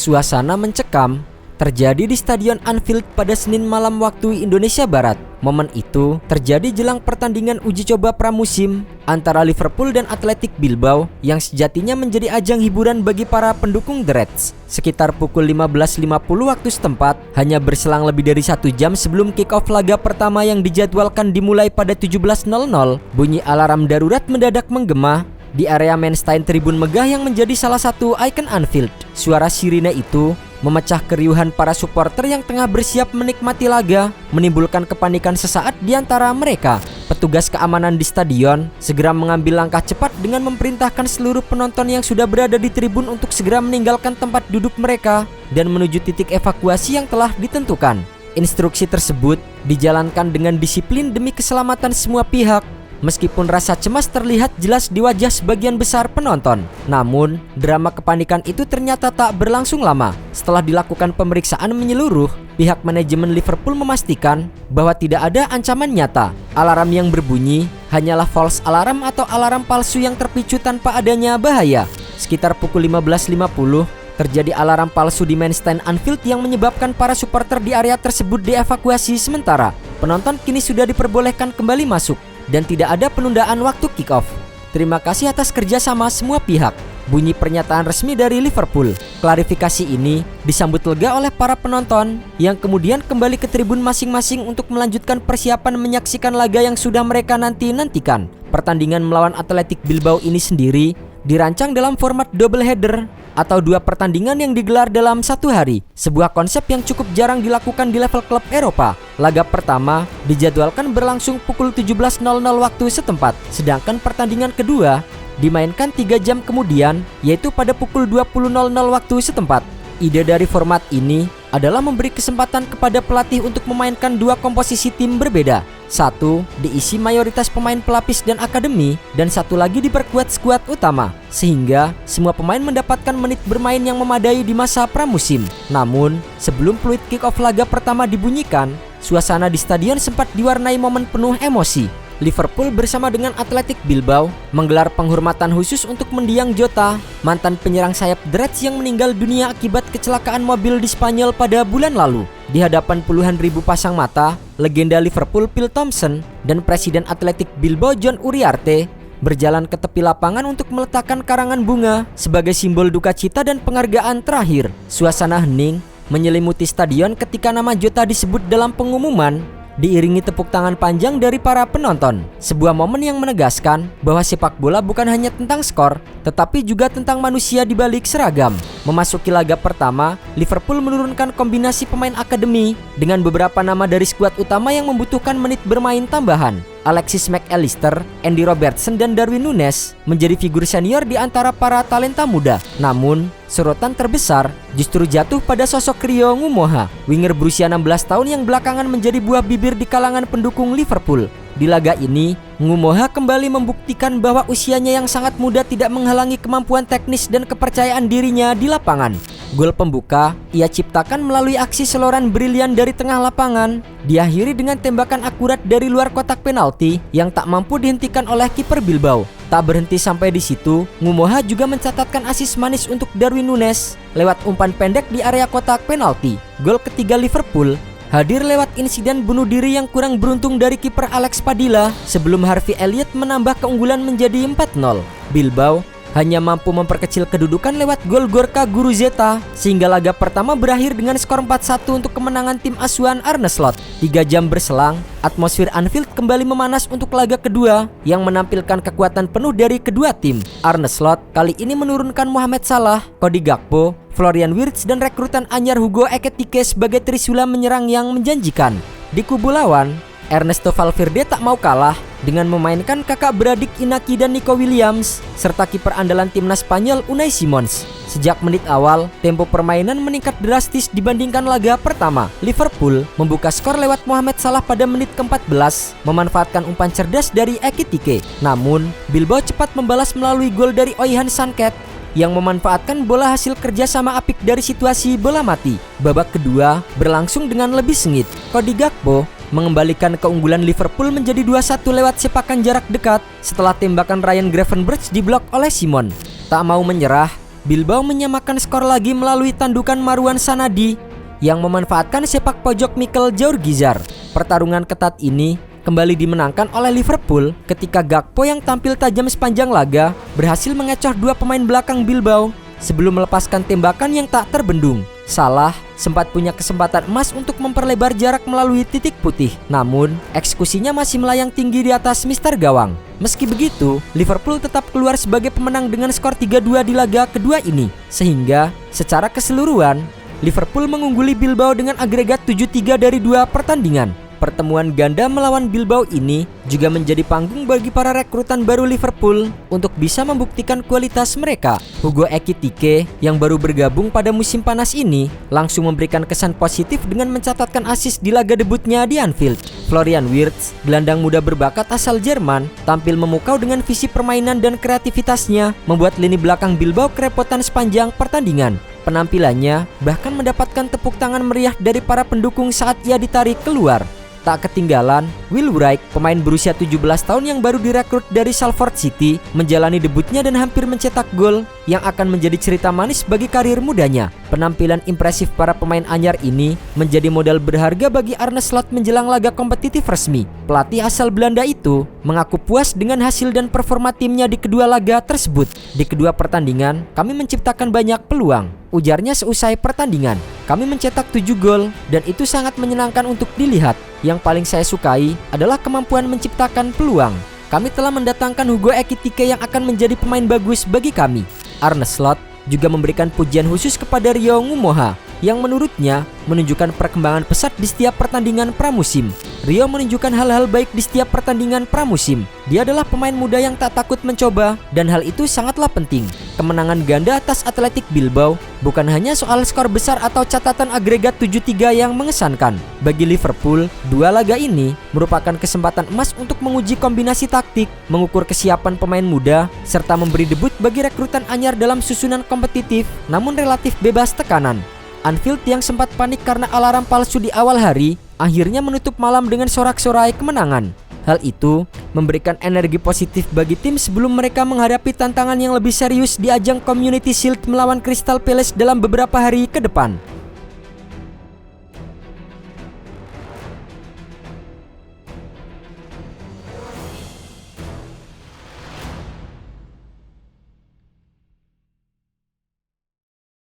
Suasana mencekam terjadi di Stadion Anfield pada Senin malam waktu Indonesia Barat. Momen itu terjadi jelang pertandingan uji coba pramusim antara Liverpool dan Athletic Bilbao yang sejatinya menjadi ajang hiburan bagi para pendukung The Reds. Sekitar pukul 15.50 waktu setempat, hanya berselang lebih dari 1 jam sebelum kick-off laga pertama yang dijadwalkan dimulai pada 17.00, bunyi alarm darurat mendadak menggema di area Mainstein Tribun megah yang menjadi salah satu ikon Anfield. Suara sirine itu memecah keriuhan para supporter yang tengah bersiap menikmati laga, menimbulkan kepanikan sesaat di antara mereka. Petugas keamanan di stadion segera mengambil langkah cepat dengan memerintahkan seluruh penonton yang sudah berada di tribun untuk segera meninggalkan tempat duduk mereka dan menuju titik evakuasi yang telah ditentukan. Instruksi tersebut dijalankan dengan disiplin demi keselamatan semua pihak. Meskipun rasa cemas terlihat jelas di wajah sebagian besar penonton, namun drama kepanikan itu ternyata tak berlangsung lama. Setelah dilakukan pemeriksaan menyeluruh, pihak manajemen Liverpool memastikan bahwa tidak ada ancaman nyata. Alarm yang berbunyi hanyalah false alarm atau alarm palsu yang terpicu tanpa adanya bahaya. Sekitar pukul 15.50, terjadi alarm palsu di Mainstein Anfield yang menyebabkan para supporter di area tersebut dievakuasi sementara. Penonton kini sudah diperbolehkan kembali masuk dan tidak ada penundaan waktu kick-off. Terima kasih atas kerjasama semua pihak, bunyi pernyataan resmi dari Liverpool. Klarifikasi ini disambut lega oleh para penonton yang kemudian kembali ke tribun masing-masing untuk melanjutkan persiapan menyaksikan laga yang sudah mereka nantikan. Pertandingan melawan Athletic Bilbao ini sendiri dirancang dalam format double header atau 2 pertandingan yang digelar dalam 1 hari, sebuah konsep yang cukup jarang dilakukan di level klub Eropa. Laga pertama dijadwalkan berlangsung pukul 17.00 waktu setempat, sedangkan pertandingan kedua dimainkan 3 jam kemudian, yaitu pada pukul 20.00 waktu setempat. Ide dari format ini adalah memberi kesempatan kepada pelatih untuk memainkan 2 komposisi tim berbeda. Satu diisi mayoritas pemain pelapis dan akademi, dan satu lagi diperkuat skuad utama, sehingga semua pemain mendapatkan menit bermain yang memadai di masa pramusim. Namun, sebelum peluit kick-off laga pertama dibunyikan, suasana di stadion sempat diwarnai momen penuh emosi. Liverpool bersama dengan Athletic Bilbao menggelar penghormatan khusus untuk mendiang Jota, mantan penyerang sayap The Reds yang meninggal dunia akibat kecelakaan mobil di Spanyol pada bulan lalu. Di hadapan puluhan ribu pasang mata, legenda Liverpool Phil Thompson dan Presiden Athletic Bilbao John Uriarte berjalan ke tepi lapangan untuk meletakkan karangan bunga sebagai simbol duka cita dan penghargaan terakhir. Suasana hening menyelimuti stadion ketika nama Jota disebut dalam pengumuman, diiringi tepuk tangan panjang dari para penonton. Sebuah momen yang menegaskan bahwa sepak bola bukan hanya tentang skor, tetapi juga tentang manusia di balik seragam. Memasuki laga pertama, Liverpool menurunkan kombinasi pemain akademi dengan beberapa nama dari skuad utama yang membutuhkan menit bermain tambahan. Alexis Mac Allister, Andy Robertson, dan Darwin Núñez menjadi figur senior di antara para talenta muda. Namun, sorotan terbesar justru jatuh pada sosok Rio Ngumoha, winger berusia 16 tahun yang belakangan menjadi buah bibir di kalangan pendukung Liverpool. Di laga ini, Ngumoha kembali membuktikan bahwa usianya yang sangat muda tidak menghalangi kemampuan teknis dan kepercayaan dirinya di lapangan. Gol pembuka ia ciptakan melalui aksi seloran brilian dari tengah lapangan, diakhiri dengan tembakan akurat dari luar kotak penalti yang tak mampu dihentikan oleh kiper Bilbao. Tak berhenti sampai di situ, Ngumoha juga mencatatkan asis manis untuk Darwin Núñez lewat umpan pendek di area kotak penalti. Gol ketiga Liverpool hadir lewat insiden bunuh diri yang kurang beruntung dari kiper Alex Padilla sebelum Harvey Elliott menambah keunggulan menjadi 4-0. Bilbao hanya mampu memperkecil kedudukan lewat gol Gorka Guruzeta, sehingga laga pertama berakhir dengan skor 4-1 untuk kemenangan tim asuhan Arne Slot. 3 jam berselang, atmosfer Anfield kembali memanas untuk laga kedua yang menampilkan kekuatan penuh dari kedua tim. Arne Slot kali ini menurunkan Mohamed Salah, Cody Gakpo, Florian Wirtz, dan rekrutan anyar Hugo Ekitike sebagai trisula menyerang yang menjanjikan. Di kubu lawan, Ernesto Valverde tak mau kalah dengan memainkan kakak beradik Inaki dan Nico Williams serta kiper andalan timnas Spanyol Unai Simons. Sejak menit awal, tempo permainan meningkat drastis dibandingkan laga pertama. Liverpool membuka skor lewat Mohamed Salah pada menit ke-14, memanfaatkan umpan cerdas dari Ekitike. Namun, Bilbao cepat membalas melalui gol dari Oihan Sanket yang memanfaatkan bola hasil kerjasama apik dari situasi bola mati. Babak kedua berlangsung dengan lebih sengit. Cody Gakpo mengembalikan keunggulan Liverpool menjadi 2-1 lewat sepakan jarak dekat setelah tembakan Ryan Gravenberch diblok oleh Simon. Tak mau menyerah, Bilbao menyamakan skor lagi melalui tandukan Marouane Sanadi yang memanfaatkan sepak pojok Mikel Jorgizar. Pertarungan ketat ini kembali dimenangkan oleh Liverpool ketika Gakpo yang tampil tajam sepanjang laga berhasil mengecoh dua pemain belakang Bilbao sebelum melepaskan tembakan yang tak terbendung. Salah sempat punya kesempatan emas untuk memperlebar jarak melalui titik putih, namun eksekusinya masih melayang tinggi di atas mister gawang. Meski begitu, Liverpool tetap keluar sebagai pemenang dengan skor 3-2 di laga kedua ini, sehingga secara keseluruhan Liverpool mengungguli Bilbao dengan agregat 7-3 dari 2 pertandingan. Pertemuan ganda melawan Bilbao ini juga menjadi panggung bagi para rekrutan baru Liverpool untuk bisa membuktikan kualitas mereka. Hugo Ekitike yang baru bergabung pada musim panas ini langsung memberikan kesan positif dengan mencatatkan assist di laga debutnya di Anfield. Florian Wirtz, gelandang muda berbakat asal Jerman, tampil memukau dengan visi permainan dan kreativitasnya membuat lini belakang Bilbao kerepotan sepanjang pertandingan. Penampilannya bahkan mendapatkan tepuk tangan meriah dari para pendukung saat ia ditarik keluar. Tak ketinggalan, Will Wright, pemain berusia 17 tahun yang baru direkrut dari Salford City, menjalani debutnya dan hampir mencetak gol yang akan menjadi cerita manis bagi karir mudanya. Penampilan impresif para pemain anyar ini menjadi modal berharga bagi Arne Slot menjelang laga kompetitif resmi. Pelatih asal Belanda itu mengaku puas dengan hasil dan performa timnya di kedua laga tersebut. Di kedua pertandingan, kami menciptakan banyak peluang, ujarnya seusai pertandingan. Kami mencetak 7 gol dan itu sangat menyenangkan untuk dilihat. Yang paling saya sukai adalah kemampuan menciptakan peluang. Kami telah mendatangkan Hugo Ekitike yang akan menjadi pemain bagus bagi kami. Arne Slot juga memberikan pujian khusus kepada Rio Ngumoha yang menurutnya menunjukkan perkembangan pesat di setiap pertandingan pramusim. Rio menunjukkan hal-hal baik di setiap pertandingan pramusim. Dia adalah pemain muda yang tak takut mencoba dan hal itu sangatlah penting. Kemenangan ganda atas Athletic Bilbao bukan hanya soal skor besar atau catatan agregat 7-3 yang mengesankan. Bagi Liverpool, dua laga ini merupakan kesempatan emas untuk menguji kombinasi taktik, mengukur kesiapan pemain muda, serta memberi debut bagi rekrutan anyar dalam susunan kompetitif namun relatif bebas tekanan. Anfield yang sempat panik karena alarm palsu di awal hari akhirnya menutup malam dengan sorak-sorai kemenangan. Hal itu memberikan energi positif bagi tim sebelum mereka menghadapi tantangan yang lebih serius di ajang Community Shield melawan Crystal Palace dalam beberapa hari ke depan.